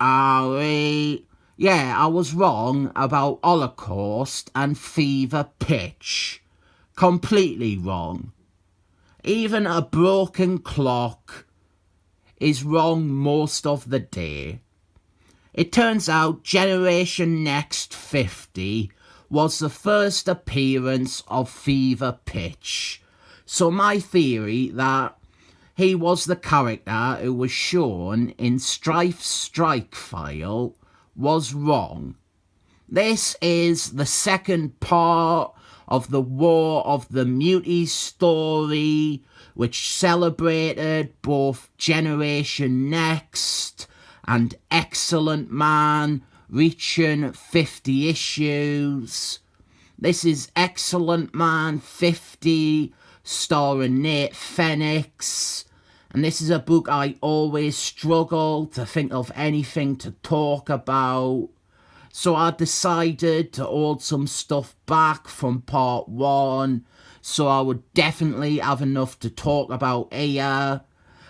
Ari. Yeah, I was wrong about Holocaust and Fever Pitch. Completely wrong. Even a broken clock is wrong most of the day. It turns out Generation Next 50 was the first appearance of Fever Pitch. So my theory that he was the character who was shown in Strife's strike file was wrong. This is the second part of the War of the Muties story, which celebrated both Generation Next and Excellent Man reaching 50 issues. This is Excellent Man 50, starring Fenix. And this is a book I always struggle to think of anything to talk about. So I decided to hold some stuff back from part 1, so I would definitely have enough to talk about here.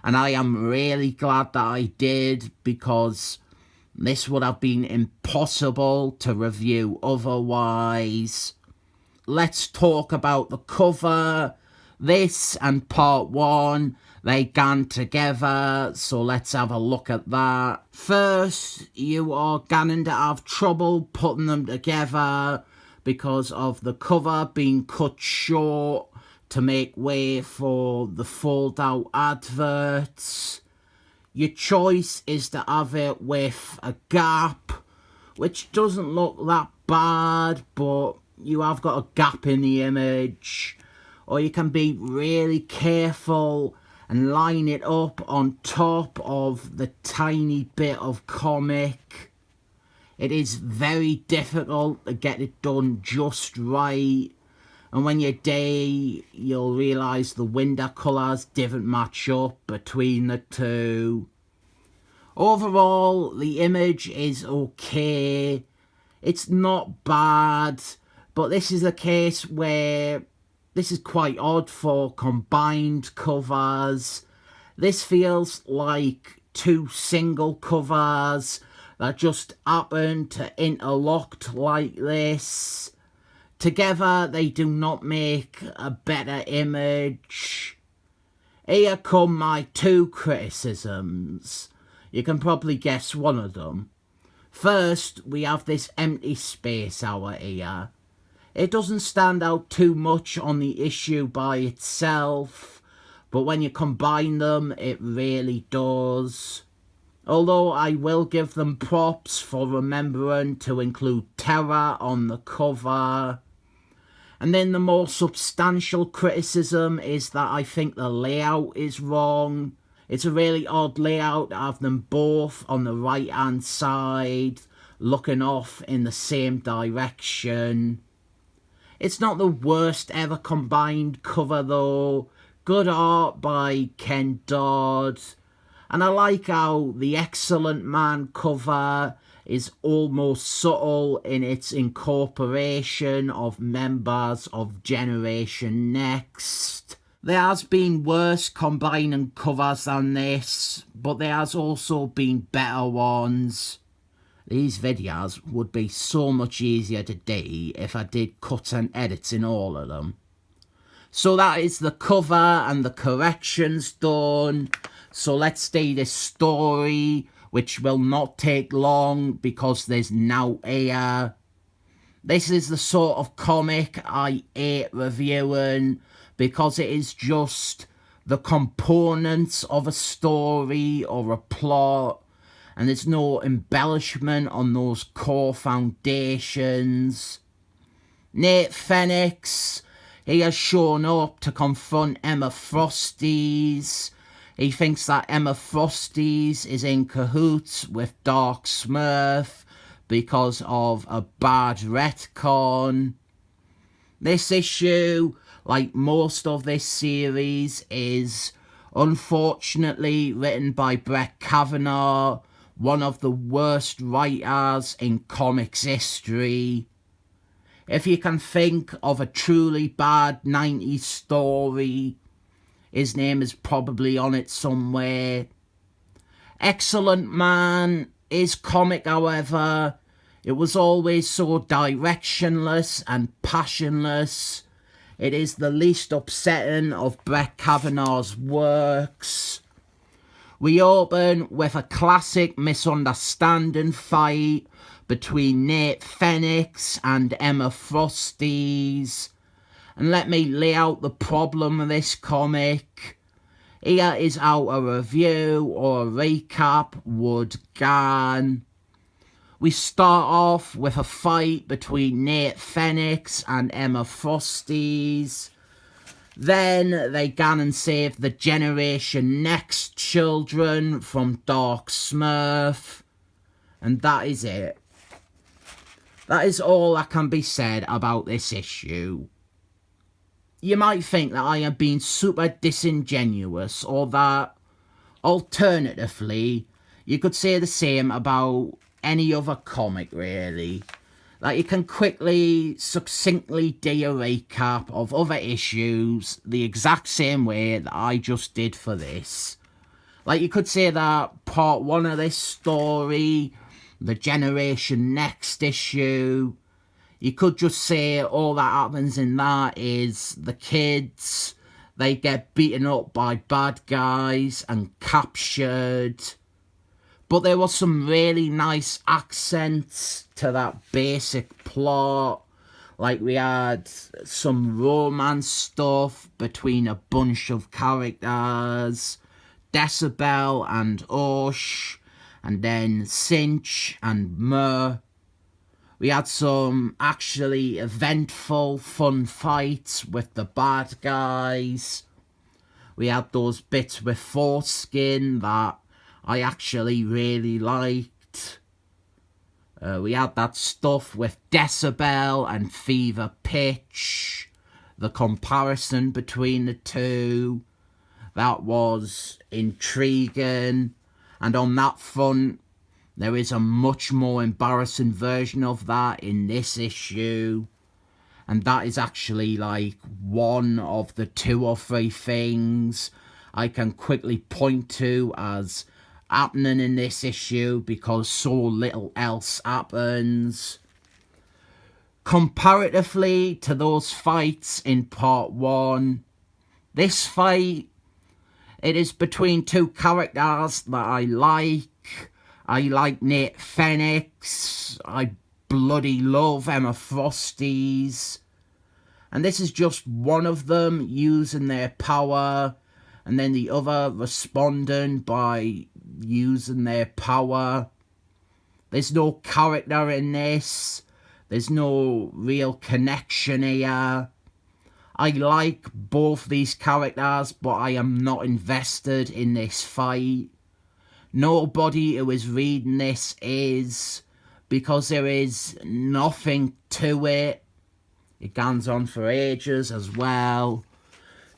And I am really glad that I did, because this would have been impossible to review otherwise. Let's talk about the cover. This and part 1, they gone together, so let's have a look at that. First, you are going to have trouble putting them together because of the cover being cut short to make way for the fold-out adverts. Your choice is to have it with a gap, which doesn't look that bad, but you have got a gap in the image. Or you can be really careful and line it up on top of the tiny bit of comic. It is very difficult to get it done just right. And when you do, you'll realise the window colours didn't match up between the two. Overall, the image is okay. It's not bad, but this is a case where this is quite odd for combined covers. This feels like two single covers that just happen to interlocked like this. Together, they do not make a better image. Here come my two criticisms. You can probably guess one of them. First, we have this empty space hour here. It doesn't stand out too much on the issue by itself, but when you combine them, it really does. Although I will give them props for remembering to include Terra on the cover. And then the more substantial criticism is that I think the layout is wrong. It's a really odd layout to have them both on the right hand side, looking off in the same direction. It's not the worst ever combined cover though. Good art by Ken Dodd. And I like how the Excellent Man cover is almost subtle in its incorporation of members of Generation Next. There has been worse combining covers than this, but there has also been better ones. These videos would be so much easier to do if I did cuts and edits in all of them. So that is the cover and the corrections done. So let's do this story, which will not take long because there's now here. This is the sort of comic I hate reviewing because it is just the components of a story or a plot, and there's no embellishment on those core foundations. Fenix, he has shown up to confront Emma Frosties. He thinks that Emma Frosties is in cahoots with Darksmurf because of a bad retcon. This issue, like most of this series, is unfortunately written by Brett Kavanagh, one of the worst writers in comics history. If you can think of a truly bad 90s story, his name is probably on it somewhere. Excellent Man his comic, however, it was always so directionless and passionless. It is the least upsetting of Brett Kavanagh's works. We open with a classic misunderstanding fight between Nate Fenix and Emma Frosties. And let me lay out the problem with this comic. Here is how a review or a recap would go. We start off with a fight between Nate Fenix and Emma Frosties. Then they go and save the Generation Next children from Darksmurf. And that is it. That is all that can be said about this issue. You might think that I am being super disingenuous, or that, alternatively, you could say the same about any other comic, really. Like, you can quickly, succinctly do a recap of other issues the exact same way that I just did for this. Like, you could say that part 1 of this story, the Generation Next issue, you could just say all that happens in that is the kids, they get beaten up by bad guys and captured. But there was some really nice accents to that basic plot. Like, we had some romance stuff between a bunch of characters, Decibel and Osh, and then Cinch and Mur. We had some actually eventful, fun fights with the bad guys. We had those bits with Foreskin that I actually really liked. We had that stuff with Decibel and Fever Pitch. The comparison between the two. That was intriguing. And on that front, there is a much more embarrassing version of that in this issue. And that is actually like one of the 2 or 3 things I can quickly point to as happening in this issue because so little else happens. Comparatively to those fights in part 1, this fight, it is between 2 characters that I like. I like Nate Fenix. I bloody love Emma Frosties. And this is just one of them using their power, and then the other responding by using their power. There's no character in this. There's no real connection here. I like both these characters, but I am not invested in this fight. Nobody who is reading this is, because there is nothing to it. It goes on for ages as well.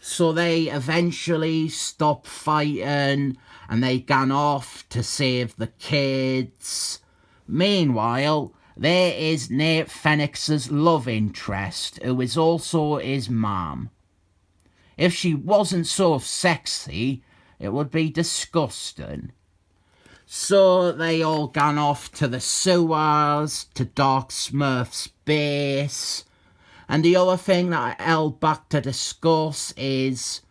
So they eventually stop fighting and they gone off to save the kids. Meanwhile, there is Nate Fenix's love interest, who is also his mum. If she wasn't so sexy, it would be disgusting. So they all gone off to the sewers, to Darksmurf's base. And the other thing that I held back to discuss is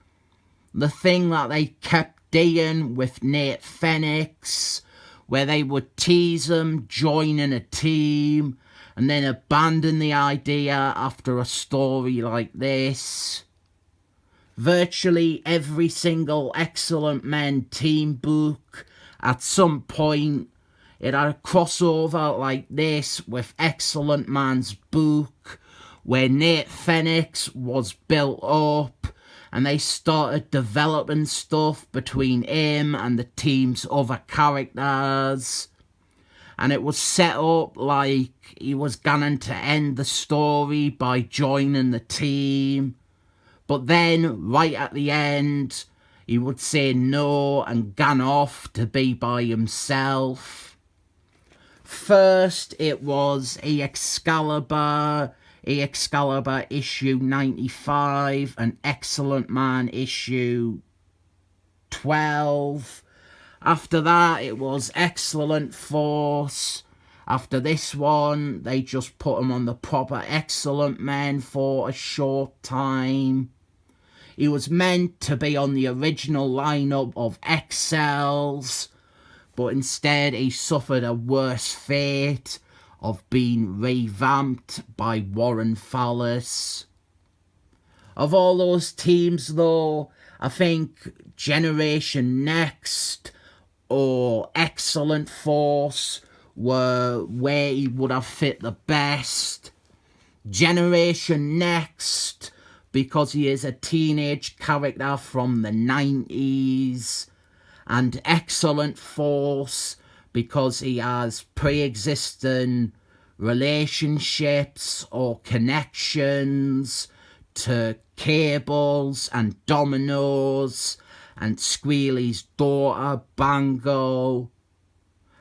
the thing that they kept doing with Nate Fenix, where they would tease him joining a team and then abandon the idea after a story like this. Virtually every single Excellent Men team book, at some point, it had a crossover like this with Excellent Man's book, where Nate Fenix was built up and they started developing stuff between him and the team's other characters. And it was set up like he was going to end the story by joining the team. But then, right at the end, he would say no and gone off to be by himself. First, it was Excalibur issue 95, and Excellent Man issue 12. After that, it was Excellent Force. After this one, they just put him on the proper Excellent Men for a short time. He was meant to be on the original lineup of XLs, but instead he suffered a worse fate of being revamped by Warren Fallis. Of all those teams though, I think Generation Next or Excellent Force were where he would have fit the best. Generation Next, because he is a teenage character from the 90s, and Excellent Force because he has pre-existing relationships or connections to Cables and Dominoes and Squealy's daughter Bango.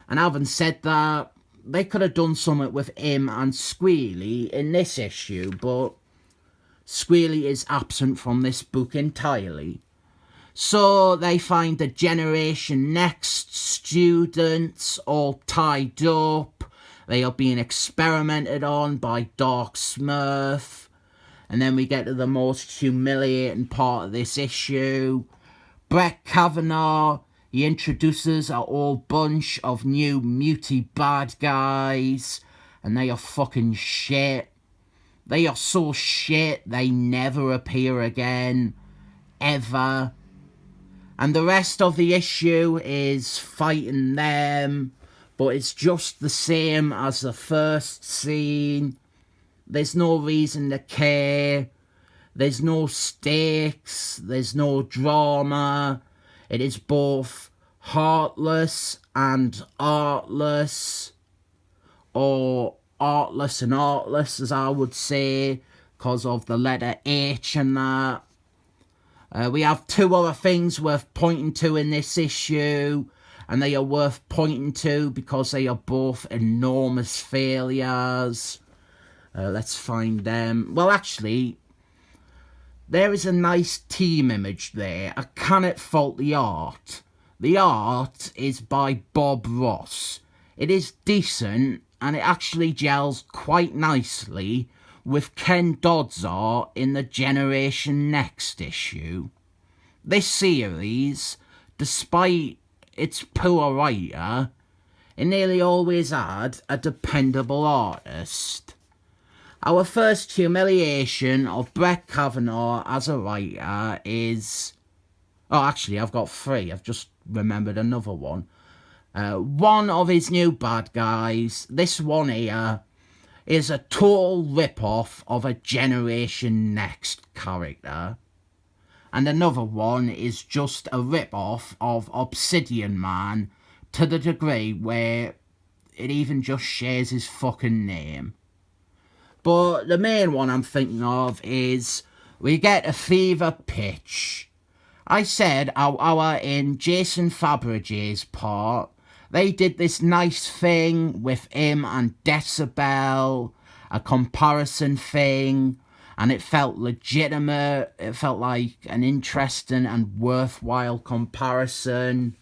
And having said that, they could have done something with him and Squealy in this issue, but Squealy is absent from this book entirely. So they find the Generation Next students all tied up. They are being experimented on by Darksmurf. And then we get to the most humiliating part of this issue. Brett Kavanagh, he introduces a whole bunch of new muty bad guys. And they are fucking shit. They are so shit, they never appear again. Ever. And the rest of the issue is fighting them, but it's just the same as the first scene. There's no reason to care. There's no stakes. There's no drama. It is both heartless and artless. Or artless and artless, as I would say, because of the letter H and that. We have two other things worth pointing to in this issue, and they are worth pointing to because they are both enormous failures. Let's find them. Well, actually, there is a nice team image there. I cannot fault the art. The art is by Bob Ross. It is decent, and it actually gels quite nicely with Ken Dodd's art in the Generation Next issue. This series, despite its poor writer, it nearly always had a dependable artist. Our first humiliation of Brett Kavanagh as a writer is... Oh, actually, I've got three. I've just remembered another one. One of his new bad guys, this one here, is a total rip-off of a Generation Next character. And another one is just a rip-off of Obsidian Man to the degree where it even just shares his fucking name. But the main one I'm thinking of is we get a fever pitch. I said how in Jason Faberge's part, they did this nice thing with him and Decibel, a comparison thing, and it felt legitimate. It felt like an interesting and worthwhile comparison.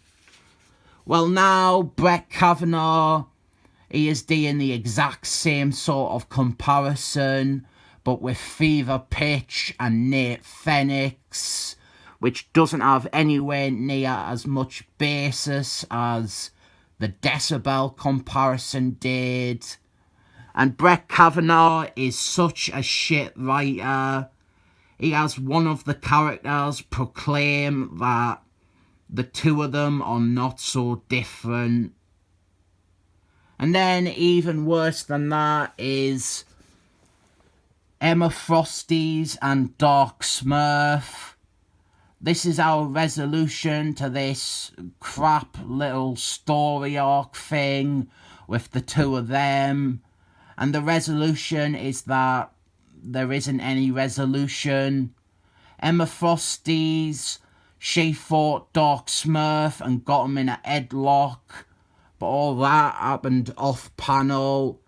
Well, now Brett Kavanagh, he is doing the exact same sort of comparison, but with Fever Pitch and Nate Fenix, which doesn't have anywhere near as much basis as the Decibel comparison did. And Brett Kavanagh is such a shit writer. He has one of the characters proclaim that the two of them are not so different. And then even worse than that is Emma Frosty's and Darksmurf. This is our resolution to this crap little story arc thing with the two of them. And the resolution is that there isn't any resolution. Emma Frosty's, she fought Darksmurf and got him in a headlock. But all that happened off panel.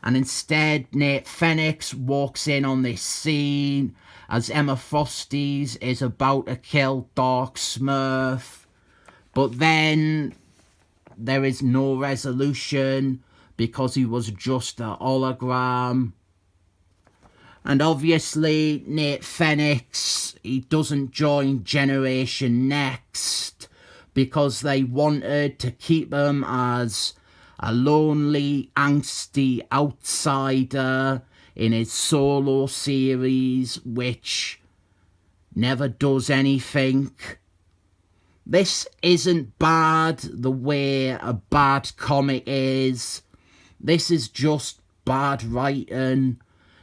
And instead, Nate Fenix walks in on this scene as Emma Frosty's is about to kill Darksmurf. But then there is no resolution because he was just a hologram. And obviously, Nate Fenix, he doesn't join Generation Next because they wanted to keep him as a lonely, angsty outsider in his solo series, which never does anything. This isn't bad the way a bad comic is. This is just bad writing.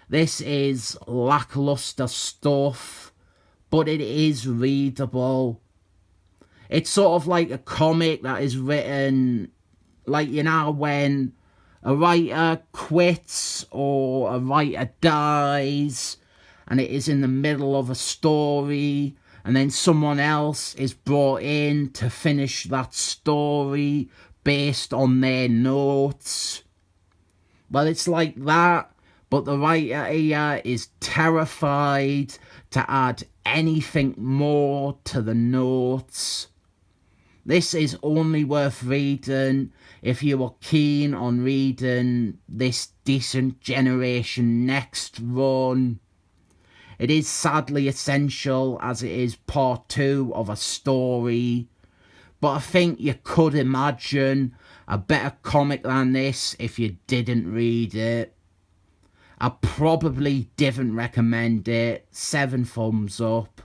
This is lackluster stuff, but it is readable. It's sort of like a comic that is written, like, you know, when a writer quits or a writer dies and it is in the middle of a story and then someone else is brought in to finish that story based on their notes. Well, it's like that, but the writer here is terrified to add anything more to the notes. This is only worth reading if you are keen on reading this decent Generation Next run. It is sadly essential as it is part 2 of a story, but I think you could imagine a better comic than this if you didn't read it. I probably didn't recommend it. 7 thumbs up.